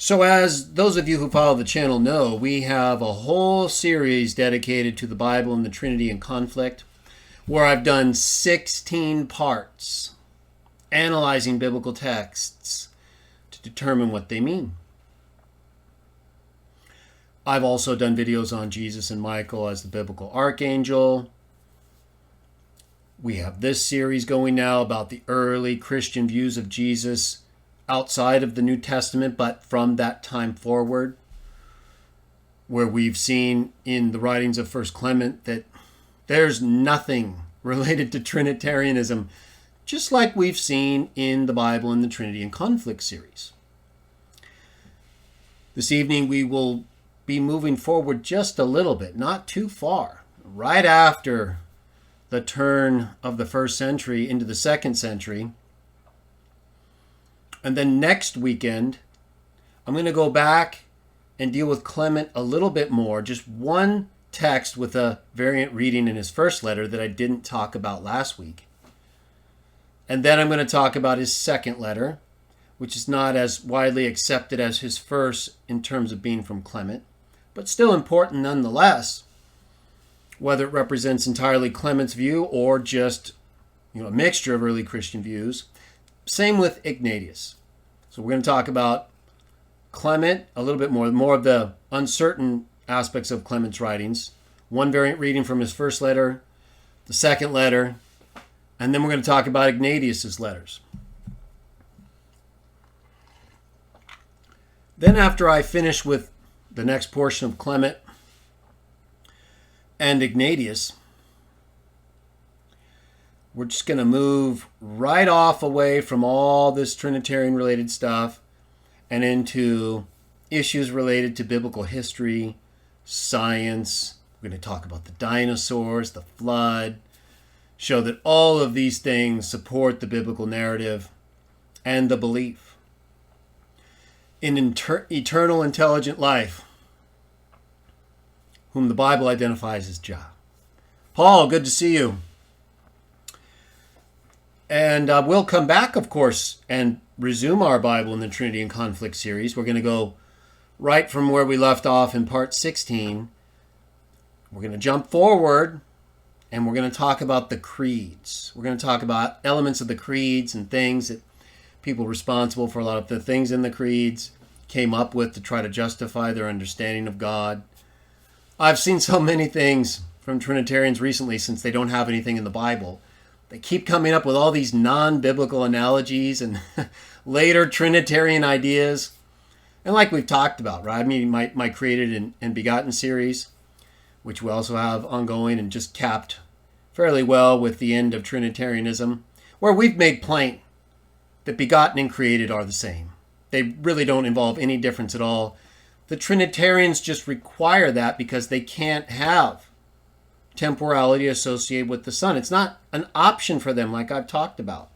So as those of you who follow the channel know, we have a whole series dedicated to the Bible and the Trinity in conflict, where I've done 16 parts analyzing biblical texts to determine what they mean. I've also done videos on Jesus and Michael as the biblical archangel. We have this series going now about the early Christian views of Jesus outside of the New Testament, but from that time forward, where we've seen in the writings of First Clement that there's nothing related to Trinitarianism, just like we've seen in the Bible in the Trinity in Conflict series. This evening we will be moving forward just a little bit, not too far, right after the turn of the first century into the second century. And then next weekend, I'm going to go back and deal with Clement a little bit more. Just one text with a variant reading in his first letter that I didn't talk about last week. And then I'm going to talk about his second letter, which is not as widely accepted as his first in terms of being from Clement, but still important nonetheless, whether it represents entirely Clement's view or just a mixture of early Christian views. Same with Ignatius. So we're going to talk about Clement a little bit more of the uncertain aspects of Clement's writings. One variant reading from his first letter, the second letter, and then we're going to talk about Ignatius's letters. Then after I finish with the next portion of Clement and Ignatius, we're just going to move right off away from all this Trinitarian related stuff and into issues related to biblical history, science. We're going to talk about the dinosaurs, the flood, show that all of these things support the biblical narrative and the belief in eternal intelligent life, whom the Bible identifies as Jah. Paul, good to see you. And we'll come back, of course, and resume our Bible in the Trinity and Conflict series. We're going to go right from where we left off in part 16. We're going to jump forward, and we're going to talk about the creeds. We're going to talk about elements of the creeds and things that people responsible for a lot of the things in the creeds came up with to try to justify their understanding of God. I've seen so many things from Trinitarians recently, since they don't have anything in the Bible. They keep coming up with all these non-biblical analogies and later Trinitarian ideas. And like we've talked about, right? I mean, my Created and Begotten series, which we also have ongoing and just capped fairly well with the end of Trinitarianism, where we've made plain that begotten and created are the same. They really don't involve any difference at all. The Trinitarians just require that because they can't have temporality associated with the Son. It's not an option for them, like I've talked about.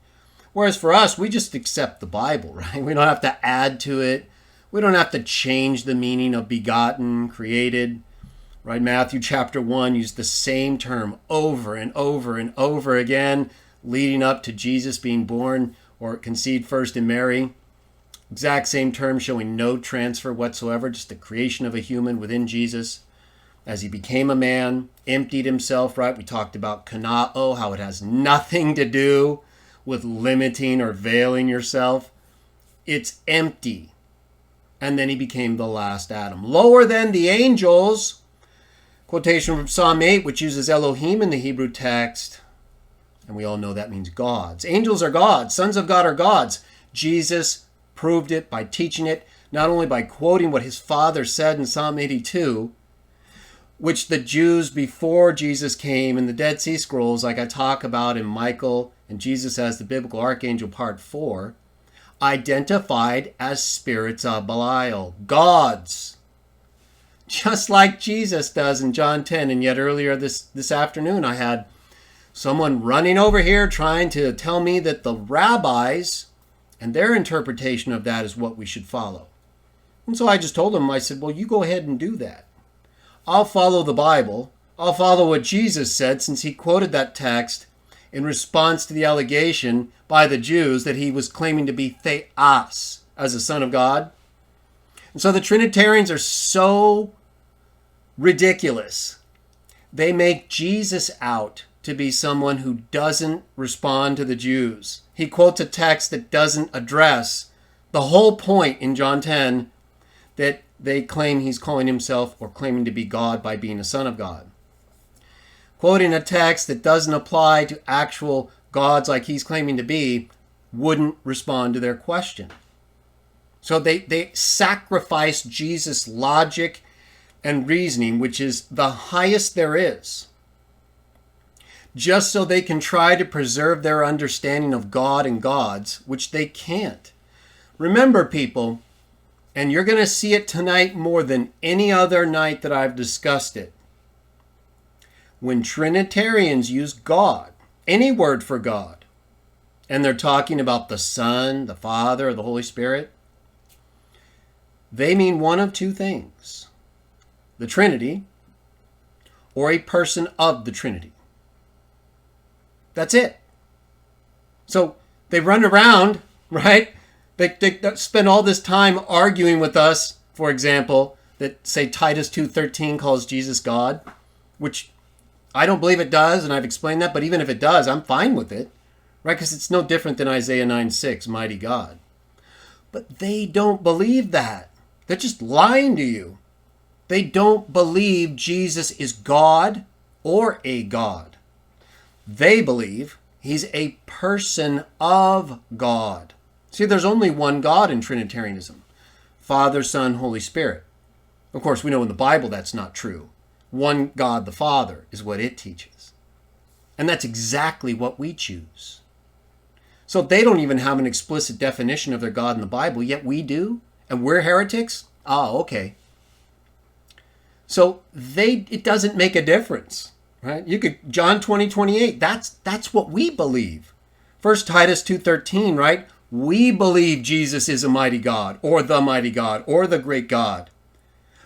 Whereas for us, we just accept the Bible, right? We don't have to add to it. We don't have to change the meaning of begotten, created, right? Matthew chapter 1 used the same term over and over and over again, leading up to Jesus being born or conceived first in Mary. Exact same term, showing no transfer whatsoever, just the creation of a human within Jesus. As he became a man, emptied himself, right? We talked about kanao, how it has nothing to do with limiting or veiling yourself. It's empty. And then he became the last Adam. Lower than the angels. Quotation from Psalm 8, which uses Elohim in the Hebrew text. And we all know that means gods. Angels are gods. Sons of God are gods. Jesus proved it by teaching it, not only by quoting what his father said in Psalm 82, which the Jews before Jesus came in the Dead Sea Scrolls, like I talk about in Michael and Jesus as the Biblical Archangel Part 4, identified as spirits of Belial, gods, just like Jesus does in John 10. And yet earlier this afternoon, I had someone running over here trying to tell me that the rabbis and their interpretation of that is what we should follow. And so I just told him, I said, well, you go ahead and do that. I'll follow the Bible. I'll follow what Jesus said, since he quoted that text in response to the allegation by the Jews that he was claiming to be theos as a son of God. And so the Trinitarians are so ridiculous. They make Jesus out to be someone who doesn't respond to the Jews. He quotes a text that doesn't address the whole point in John 10 that they claim he's calling himself or claiming to be God by being a son of God. Quoting a text that doesn't apply to actual gods like he's claiming to be wouldn't respond to their question. So they sacrifice Jesus' logic and reasoning, which is the highest there is, just so they can try to preserve their understanding of God and gods, which they can't. Remember, people, and you're going to see it tonight more than any other night that I've discussed it. When Trinitarians use God, any word for God, and they're talking about the Son, the Father, or the Holy Spirit, they mean one of two things: the Trinity or a person of the Trinity. That's it. So they run around, right? They spend all this time arguing with us, for example, that say Titus 2:13 calls Jesus God, which I don't believe it does, and I've explained that, but even if it does, I'm fine with it, right? Because it's no different than Isaiah 9:6, mighty God. But they don't believe that. They're just lying to you. They don't believe Jesus is God or a God. They believe he's a person of God. See, there's only one God in Trinitarianism: Father, Son, Holy Spirit. Of course, we know in the Bible that's not true. One God, the Father, is what it teaches. And that's exactly what we choose. So they don't even have an explicit definition of their God in the Bible, yet we do, and we're heretics? Oh, okay. So it doesn't make a difference, right? You could, John 20:28, that's what we believe. First Titus 2:13, right? We believe Jesus is a mighty God, or the mighty God, or the great God,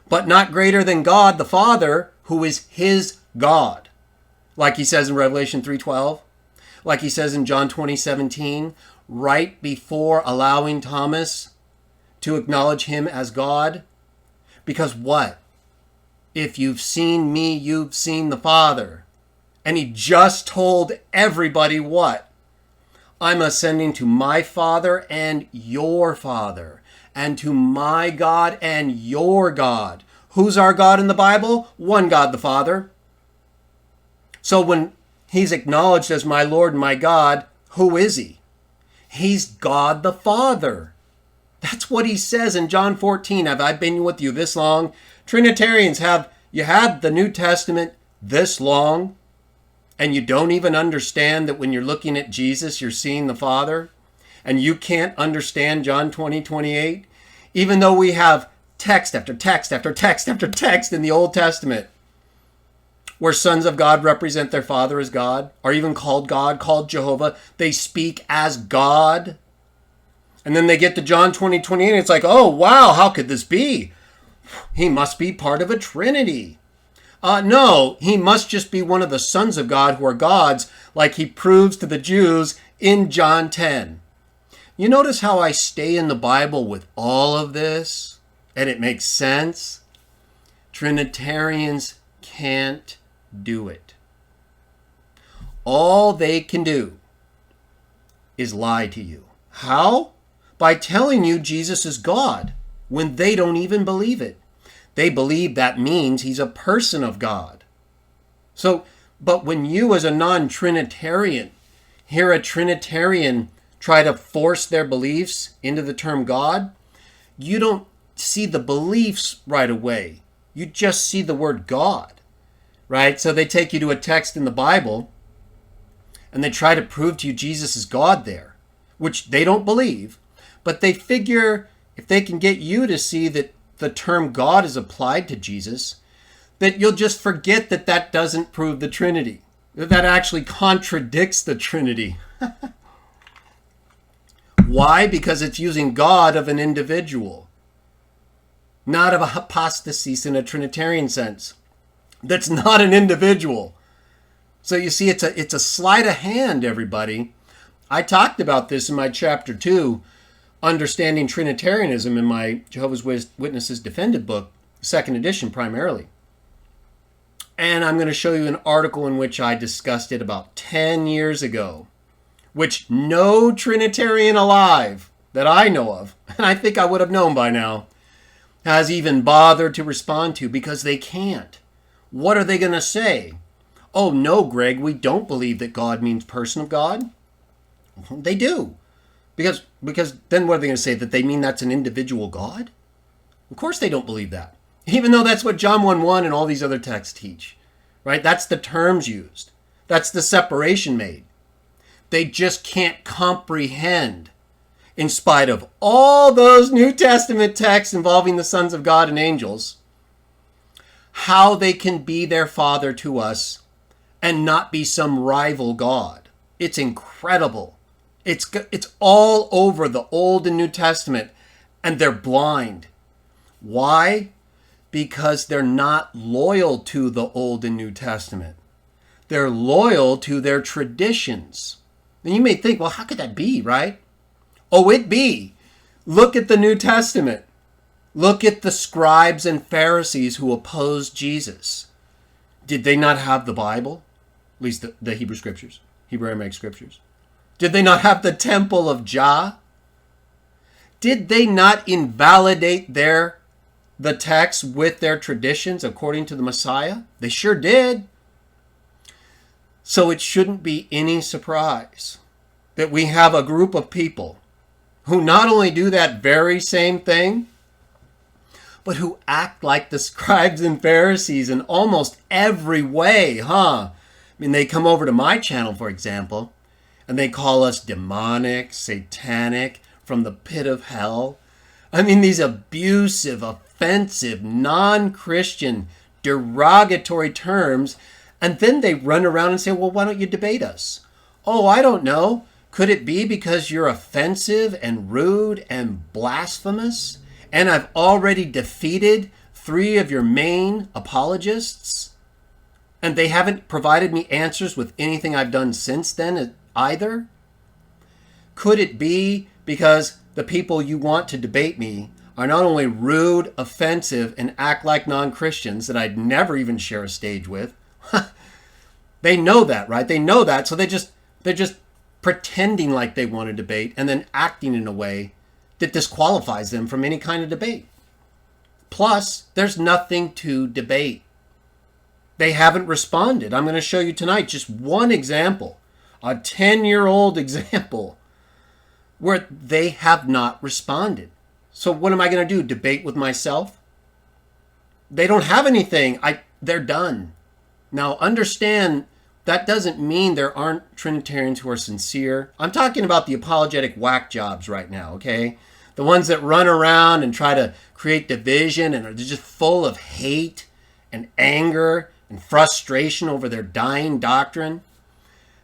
but not greater than God the Father, who is his God. Like he says in Revelation 3:12, like he says in John 20:17, right before allowing Thomas to acknowledge him as God. Because what? If you've seen me, you've seen the Father. And he just told everybody what? I'm ascending to my Father and your Father, and to my God and your God. Who's our God in the Bible? One God, the Father. So when he's acknowledged as my Lord and my God, who is he? He's God the Father. That's what he says in John 14. Have I been with you this long? Trinitarians, have you had the New Testament this long, and you don't even understand that when you're looking at Jesus, you're seeing the Father? And you can't understand John 20:28? Even though we have text after text after text after text in the Old Testament where sons of God represent their Father as God, or even called God, called Jehovah. They speak as God. And then they get to John 20:28, and it's like, oh, wow, how could this be? He must be part of a Trinity. No, he must just be one of the sons of God who are gods, like he proves to the Jews in John 10. You notice how I stay in the Bible with all of this, and it makes sense? Trinitarians can't do it. All they can do is lie to you. How? By telling you Jesus is God when they don't even believe it. They believe that means he's a person of God. But when you as a non-Trinitarian hear a Trinitarian try to force their beliefs into the term God, you don't see the beliefs right away. You just see the word God, right? So they take you to a text in the Bible and they try to prove to you Jesus is God there, which they don't believe. But they figure if they can get you to see that the term God is applied to Jesus, that you'll just forget that that doesn't prove the Trinity. That actually contradicts the Trinity. Why? Because it's using God of an individual, not of a hypostasis in a Trinitarian sense. That's not an individual. So you see, it's a sleight of hand, everybody. I talked about this in my chapter 2. Understanding Trinitarianism in my Jehovah's Witnesses Defended book, second edition primarily. And I'm going to show you an article in which I discussed it about 10 years ago, which no Trinitarian alive that I know of, and I think I would have known by now, has even bothered to respond to, because they can't. What are they going to say? Oh, no, Greg, we don't believe that God means person of God. Well, they do. Because then what are they going to say? That they mean that's an individual God? Of course they don't believe that. Even though that's what John 1:1 and all these other texts teach. Right? That's the terms used. That's the separation made. They just can't comprehend, in spite of all those New Testament texts involving the sons of God and angels, how they can be their father to us and not be some rival God. It's incredible. It's all over the Old and New Testament, and they're blind. Why? Because they're not loyal to the Old and New Testament. They're loyal to their traditions. And you may think, well, how could that be, right? Oh, it be. Look at the New Testament. Look at the scribes and Pharisees who opposed Jesus. Did they not have the Bible? At least the Hebrew Scriptures, Hebrew Aramaic Scriptures. Did they not have the temple of Jah? Did they not invalidate the text with their traditions according to the Messiah? They sure did. So it shouldn't be any surprise that we have a group of people who not only do that very same thing, but who act like the scribes and Pharisees in almost every way, huh? I mean, they come over to my channel, for example, and they call us demonic, satanic, from the pit of hell. I mean, these abusive, offensive, non-Christian, derogatory terms, and then they run around and say, well, why don't you debate us? Oh, I don't know. Could it be because you're offensive and rude and blasphemous? And I've already defeated 3 of your main apologists? And they haven't provided me answers with anything I've done since then either? Could it be because the people you want to debate me are not only rude, offensive, and act like non-Christians that I'd never even share a stage with? They know that, right? They know that, so they're just pretending like they want to debate and then acting in a way that disqualifies them from any kind of debate. Plus, there's nothing to debate. They haven't responded. I'm going to show you tonight just one example, a 10-year-old example, where they have not responded. So what am I going to do? Debate with myself? They don't have anything. They're done. Now, understand, that doesn't mean there aren't Trinitarians who are sincere. I'm talking about the apologetic whack jobs right now, okay? The ones that run around and try to create division and are just full of hate and anger and frustration over their dying doctrine.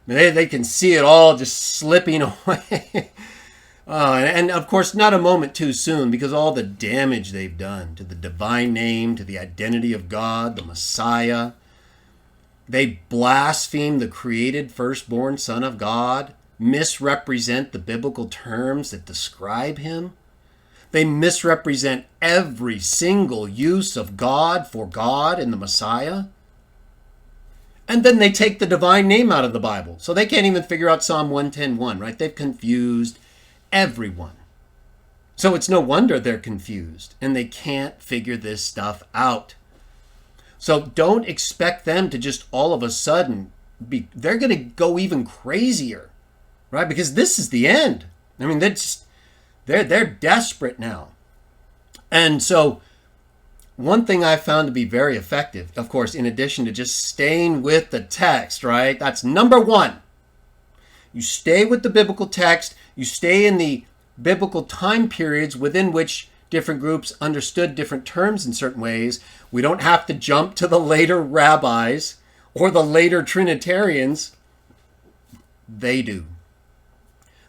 I mean, they can see it all just slipping away. And of course, not a moment too soon, because all the damage they've done to the divine name, to the identity of God, the Messiah. They blaspheme the created firstborn Son of God, misrepresent the biblical terms that describe him. They misrepresent every single use of God for God in the Messiah. And then they take the divine name out of the Bible. So they can't even figure out Psalm 110:1, right? They've confused everyone. So it's no wonder they're confused and they can't figure this stuff out. So don't expect them to just all of a sudden they're going to go even crazier, right? Because this is the end. I mean, they're desperate now. And so one thing I found to be very effective, of course, in addition to just staying with the text, right? That's number one. You stay with the biblical text. You stay in the biblical time periods within which different groups understood different terms in certain ways. We don't have to jump to the later rabbis or the later Trinitarians. They do.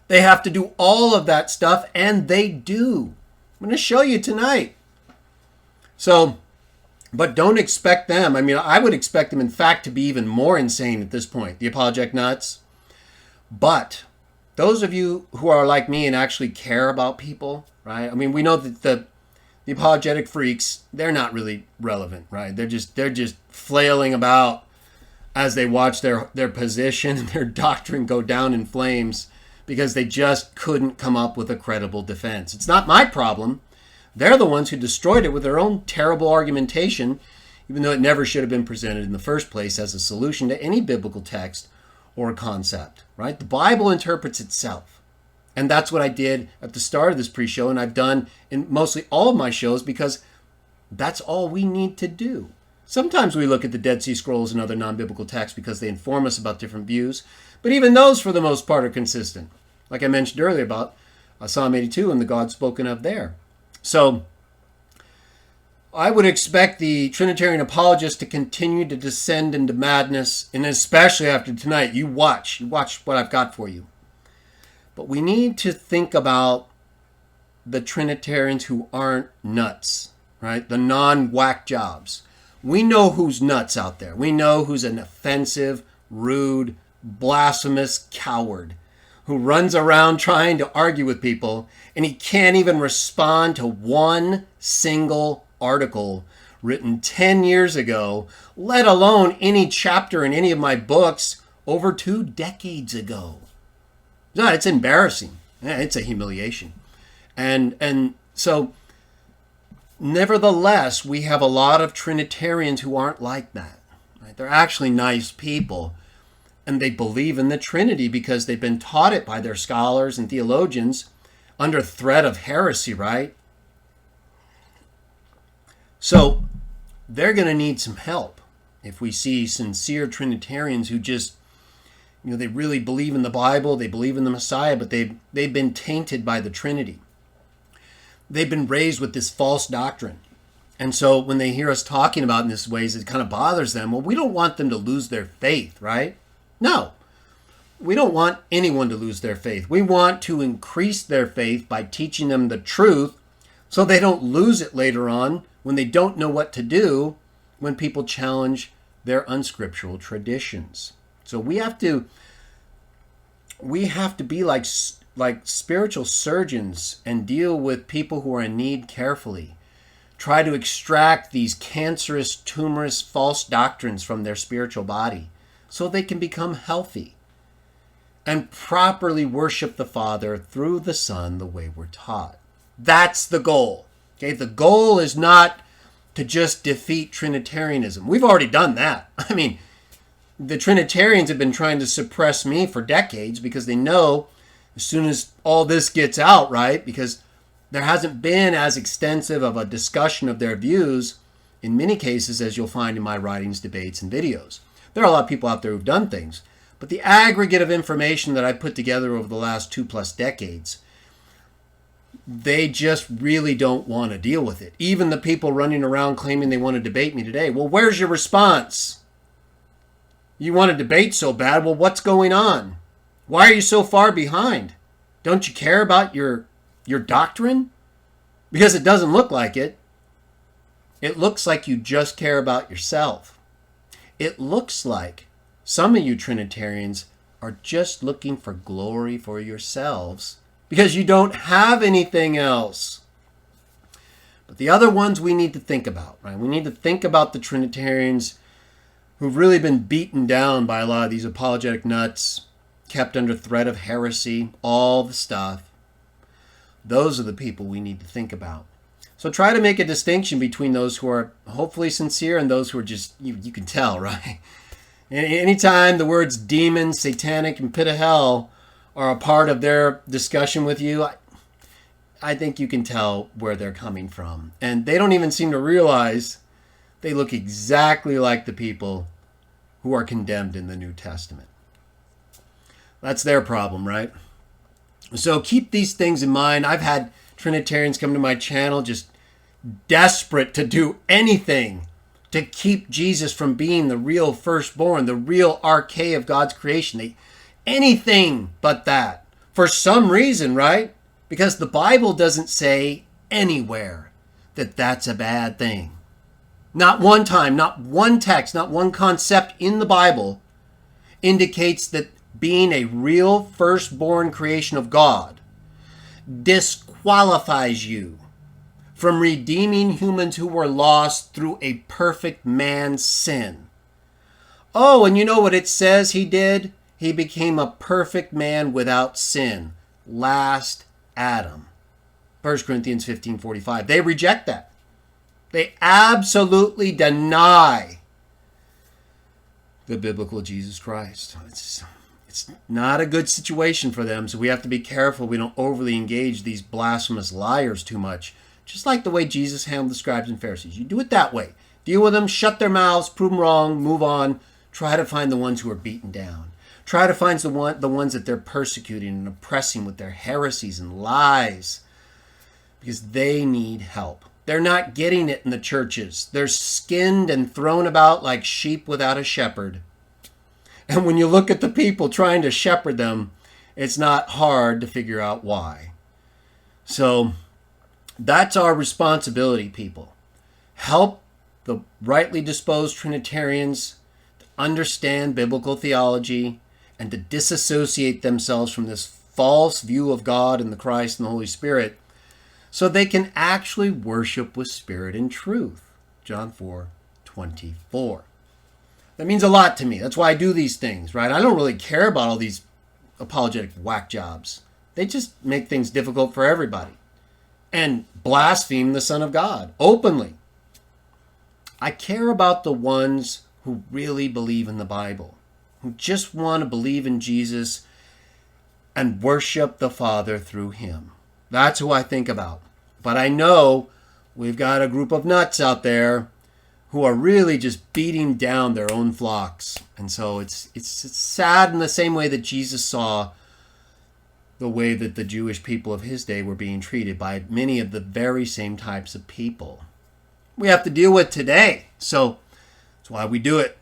They have to do all of that stuff, and they do. I'm going to show you tonight. So, but don't expect them. I mean, I would expect them, in fact, to be even more insane at this point, the apologetic nuts. But those of you who are like me and actually care about people, right? I mean, we know that the apologetic freaks, they're not really relevant, right? They're just flailing about as they watch their position and their doctrine go down in flames because they just couldn't come up with a credible defense. It's not my problem. They're the ones who destroyed it with their own terrible argumentation, even though it never should have been presented in the first place as a solution to any biblical text or concept, right? The Bible interprets itself. And that's what I did at the start of this pre-show, and I've done in mostly all of my shows, because that's all we need to do. Sometimes we look at the Dead Sea Scrolls and other non-biblical texts because they inform us about different views, but even those, for the most part, are consistent. Like I mentioned earlier about Psalm 82 and the God spoken of there. So I would expect the Trinitarian apologists to continue to descend into madness, and especially after tonight. You watch what I've got for you. But we need to think about the Trinitarians who aren't nuts, right? The non-whack jobs. We know who's nuts out there. We know who's an offensive, rude, blasphemous coward who runs around trying to argue with people, and he can't even respond to one single article written 10 years ago, let alone any chapter in any of my books over 2 decades ago. No, it's embarrassing. It's a humiliation. And so, nevertheless, we have a lot of Trinitarians who aren't like that. Right? They're actually nice people, and they believe in the Trinity because they've been taught it by their scholars and theologians under threat of heresy, right? So they're going to need some help if we see sincere Trinitarians who just, they really believe in the Bible, they believe in the Messiah, but they've been tainted by the Trinity. They've been raised with this false doctrine. And so when they hear us talking about it in this ways, it kind of bothers them. Well, we don't want them to lose their faith, right? No. We don't want anyone to lose their faith. We want to increase their faith by teaching them the truth so they don't lose it later on when they don't know what to do when people challenge their unscriptural traditions. So we have to be like spiritual surgeons and deal with people who are in need carefully. Try to extract these cancerous, tumorous, false doctrines from their spiritual body so they can become healthy and properly worship the Father through the Son the way we're taught. That's the goal. Okay, the goal is not to just defeat Trinitarianism. We've already done that. I mean, the Trinitarians have been trying to suppress me for decades because they know as soon as all this gets out, right, because there hasn't been as extensive of a discussion of their views in many cases as you'll find in my writings, debates, and videos. There are a lot of people out there who've done things, but the aggregate of information that I put together over the last 2+ decades, they just really don't want to deal with it. Even the people running around claiming they want to debate me today. Well, where's your response? You want to debate so bad. Well, what's going on? Why are you so far behind? Don't you care about your doctrine? Because it doesn't look like it. It looks like you just care about yourself. It looks like some of you Trinitarians are just looking for glory for yourselves because you don't have anything else. But the other ones we need to think about, right? We need to think about the Trinitarians who've really been beaten down by a lot of these apologetic nuts, kept under threat of heresy, all the stuff. Those are the people we need to think about. So try to make a distinction between those who are hopefully sincere and those who are just, you can tell, right? Anytime the words demon, satanic, and pit of hell are a part of their discussion with you, I think you can tell where they're coming from. And they don't even seem to realize they look exactly like the people who are condemned in the New Testament. That's their problem, right? So keep these things in mind. I've had Trinitarians come to my channel just desperate to do anything to keep Jesus from being the real firstborn, the real arche of God's creation. Anything but that. For some reason, right? Because the Bible doesn't say anywhere that that's a bad thing. Not one time, not one text, not one concept in the Bible indicates that being a real firstborn creation of God, disqualifies you from redeeming humans who were lost through a perfect man's sin. Oh, and you know what it says he did? He became a perfect man without sin. Last Adam. 1 Corinthians 15:45. They reject that. They absolutely deny the biblical Jesus Christ. It's not a good situation for them, so we have to be careful we don't overly engage these blasphemous liars too much. Just like the way Jesus handled the scribes and Pharisees. You do it that way. Deal with them, shut their mouths, prove them wrong, move on. Try to find the ones who are beaten down. Try to find the ones that they're persecuting and oppressing with their heresies and lies. Because they need help. They're not getting it in the churches. They're skinned and thrown about like sheep without a shepherd. And when you look at the people trying to shepherd them, it's not hard to figure out why. So that's our responsibility, people. Help the rightly disposed Trinitarians to understand biblical theology and to disassociate themselves from this false view of God and the Christ and the Holy Spirit so they can actually worship with spirit and truth. John 4:24. That means a lot to me. That's why I do these things, right? I don't really care about all these apologetic whack jobs. They just make things difficult for everybody. And blaspheme the Son of God openly. I care about the ones who really believe in the Bible, who just want to believe in Jesus and worship the Father through him. That's who I think about. But I know we've got a group of nuts out there who are really just beating down their own flocks. And so it's sad in the same way that Jesus saw the way that the Jewish people of his day were being treated by many of the very same types of people we have to deal with today. So that's why we do it.